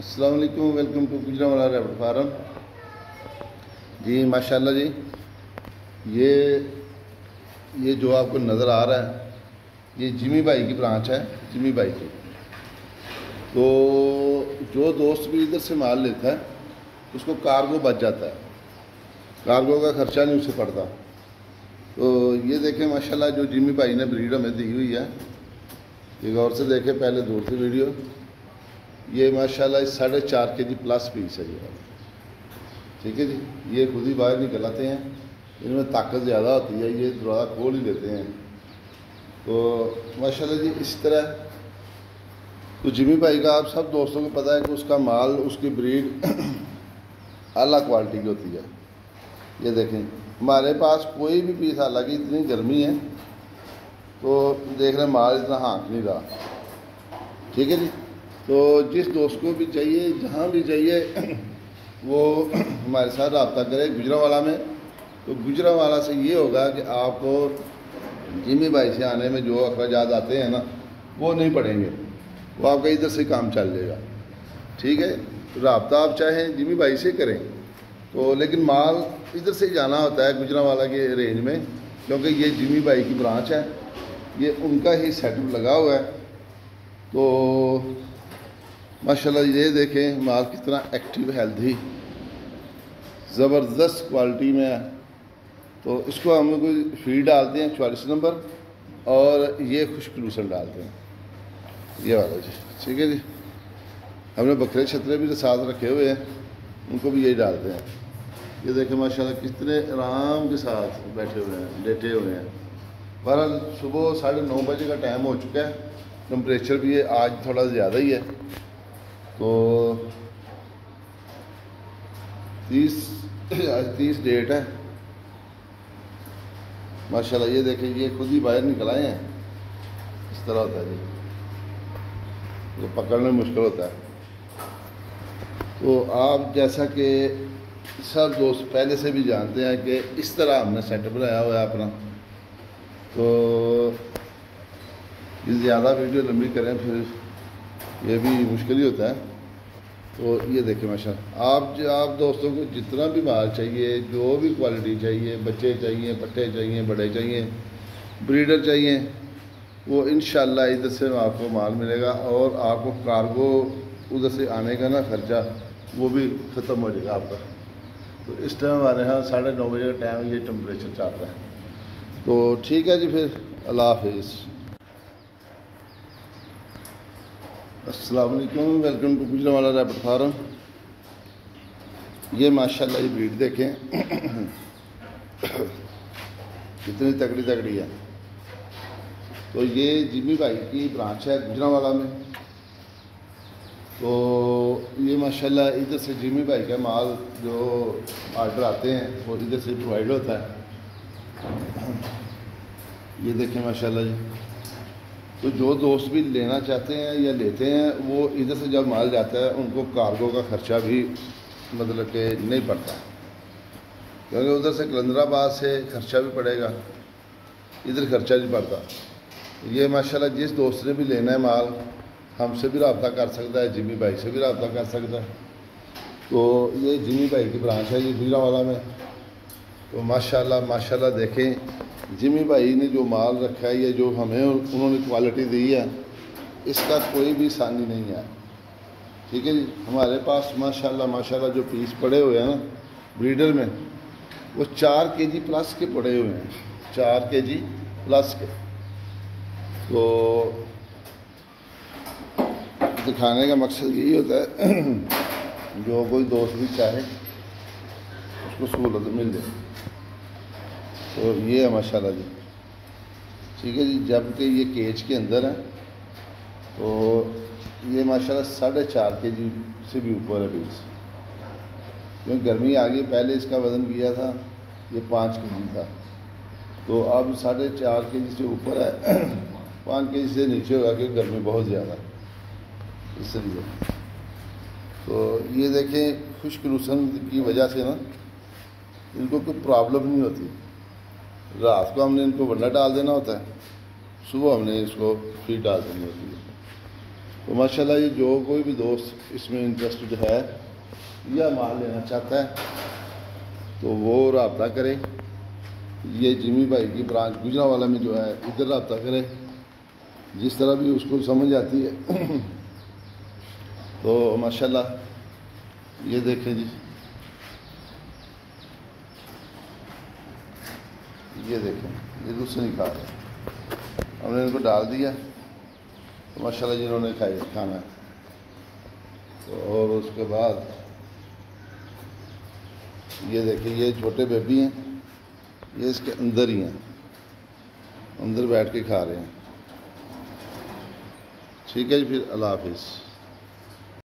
السلام علیکم، welcome to Gujranwala rabbit farm. جی ماشاءاللہ جی، یہ جو آپ کو نظر آ رہا ہے یہ جمی بھائی کی برانچ ہے، جمی بھائی کی۔ تو جو دوست بھی ادھر سے مال لیتا ہے اس کو کارگو بچ جاتا ہے، کارگو کا خرچہ نہیں اسے پڑتا۔ تو یہ دیکھیں ماشاءاللہ جو جمی بھائی نے بریڈ ہمیں دی ہوئی ہے، یہ غور سے دیکھیں، پہلے دور سے ویڈیو۔ یہ ماشاءاللہ 4.5 kg پلس پیس ہے یہ، ٹھیک ہے جی۔ یہ خود ہی باہر نکل آتے ہیں، ان میں طاقت زیادہ ہوتی ہے، یہ دروازہ کھول ہی لیتے ہیں۔ تو ماشاءاللہ جی اس طرح تو جمی بھائی کا آپ سب دوستوں کو پتہ ہے کہ اس کا مال، اس کی بریڈ اعلیٰ کوالٹی کی ہوتی ہے۔ یہ دیکھیں ہمارے پاس کوئی بھی پیس، حالانکہ اتنی گرمی ہے تو دیکھ رہے ہیں مال اتنا ہانک نہیں رہا، ٹھیک ہے جی۔ تو جس دوست کو بھی چاہیے، جہاں بھی چاہیے، وہ ہمارے ساتھ رابطہ کرے گجرانوالا میں۔ تو گجرانوالا سے یہ ہوگا کہ آپ کو جمی بھائی سے آنے میں جو اخراجات آتے ہیں نا وہ نہیں پڑیں گے، وہ آپ کا ادھر سے کام چل جائے گا، ٹھیک ہے۔ رابطہ آپ چاہیں جمی بھائی سے کریں تو، لیکن مال ادھر سے جانا ہوتا ہے گجرانوالا کے رینج میں، کیونکہ یہ جمی بھائی کی برانچ ہے، یہ ان کا ہی سیٹ اپ لگا ہوا ہے۔ تو ماشاءاللہ یہ دیکھیں مال کتنا ایکٹیو، ہیلتھی، زبردست کوالٹی میں ہے۔ تو اس کو ہم کوئی فیڈ ڈالتے ہیں 44 نمبر، اور یہ خشک لوسن ڈالتے ہیں، یہ والا جی، ٹھیک ہے جی۔ ہم نے بکرے چھترے بھی ساتھ رکھے ہوئے ہیں، ان کو بھی یہی ڈالتے ہیں۔ یہ دیکھیں ماشاءاللہ کتنے آرام کے ساتھ بیٹھے ہوئے ہیں، لیٹے ہوئے ہیں۔ بہرحال صبح 9:30 بجے کا ٹائم ہو چکا ہے، ٹمپریچر بھی ہے آج تھوڑا زیادہ ہی ہے۔ تو 30 ڈیٹ ہے ماشاءاللہ۔ یہ دیکھیں یہ خود ہی باہر نکل آئے ہیں، اس طرح ہوتا ہے جی، یہ پکڑنے میں مشکل ہوتا ہے۔ تو آپ جیسا کہ سب دوست پہلے سے بھی جانتے ہیں کہ اس طرح ہم نے سیٹ اپ بنایا ہوا ہے اپنا۔ تو یہ زیادہ ویڈیو لمبی کریں پھر یہ بھی مشکل ہی ہوتا ہے۔ تو یہ دیکھیں ماشاءاللہ، آپ دوستوں کو جتنا بھی مال چاہیے، جو بھی کوالٹی چاہیے، بچے چاہیے، پٹھے چاہیے، بڑے چاہیے، بریڈر چاہیے، وہ انشاءاللہ ادھر سے آپ کو مال ملے گا، اور آپ کو کارگو ادھر سے آنے کا نا خرچہ وہ بھی ختم ہو جائے گا آپ کا۔ تو اس ٹائم ہمارے یہاں 9:30 بجے کا ٹائم، یہ ٹمپریچر چل رہا ہے۔ تو ٹھیک ہے جی، پھر اللہ حافظ، السلام علیکم، welcome to Gujranwala rabbit farm. یہ ماشاءاللہ یہ بریڈ دیکھیں کتنی تگڑی ہے۔ تو یہ جمی بھائی کی برانچ ہے گجرانوالا میں۔ تو یہ ماشاءاللہ ادھر سے جمی بھائی کا مال جو آرڈر آتے ہیں وہ ادھر سے پرووائڈ ہوتا ہے۔ یہ دیکھیں ماشاءاللہ جی۔ تو جو دوست بھی لینا چاہتے ہیں یا لیتے ہیں، وہ ادھر سے جب مال جاتا ہے ان کو کارگو کا خرچہ بھی مطلب کہ نہیں پڑتا، کیونکہ ادھر سے کلندر آباد سے خرچہ بھی پڑے گا، ادھر خرچہ نہیں پڑتا۔ یہ ماشاءاللہ جس دوست نے بھی لینا ہے مال، ہم سے بھی رابطہ کر سکتا ہے، جمی بھائی سے بھی رابطہ کر سکتا ہے۔ تو یہ جمی بھائی کی برانچ ہے یہ گجرانوالا میں۔ تو ماشاءاللہ دیکھیں جمی بھائی نے جو مال رکھا ہے، یہ جو ہمیں انہوں نے کوالٹی دی ہے، اس کا کوئی بھی ثانی نہیں ہے، ٹھیک ہے جی۔ ہمارے پاس ماشاءاللہ جو پیس پڑے ہوئے ہیں نا بریڈر میں، وہ 4 kg پلس کے پڑے ہوئے ہیں، 4 kg پلس کے۔ تو دکھانے کا مقصد یہی ہوتا ہے جو کوئی دوست بھی چاہے اس کو سہولت مل جائے۔ تو یہ ہے ماشاءاللہ جی، ٹھیک ہے جی۔ جب کہ یہ کیج کے اندر ہے تو یہ ماشاءاللہ 4.5 kg سے بھی اوپر ہے پیس، کیونکہ گرمی آ گئی۔ پہلے اس کا وزن کیا تھا یہ 5 kg تھا، تو اب 4.5 kg سے اوپر ہے، 5 kg سے نیچے ہوگا کہ گرمی بہت زیادہ ہے اس لیے۔ تو یہ دیکھیں خشک لوسن کی وجہ سے نا ان کو کوئی پرابلم نہیں ہوتی۔ رات کو ہم نے ان کو ونڈا ڈال دینا ہوتا ہے، صبح ہم نے اس کو فیڈ ڈال دینی ہوتی ہے۔ تو ماشاءاللہ یہ جو کوئی بھی دوست اس میں انٹرسٹڈ ہے یا مال لینا چاہتا ہے تو وہ رابطہ کرے. یہ جمی بھائی کی برانچ گجرانوالہ میں جو ہے ادھر رابطہ کرے، جس طرح بھی اس کو سمجھ آتی ہے. تو ماشاءاللہ یہ دیکھیں جی، یہ دیکھیں یہ دوسرے نہیں کھا رہے، ہم نے ان کو ڈال دیا تو ماشاءاللہ جنہوں نے کھانا ہے. اور اس کے بعد یہ دیکھیں یہ چھوٹے بیبی ہیں، یہ اس کے اندر ہی ہیں، اندر بیٹھ کے کھا رہے ہیں. ٹھیک ہے جی، پھر اللہ حافظ.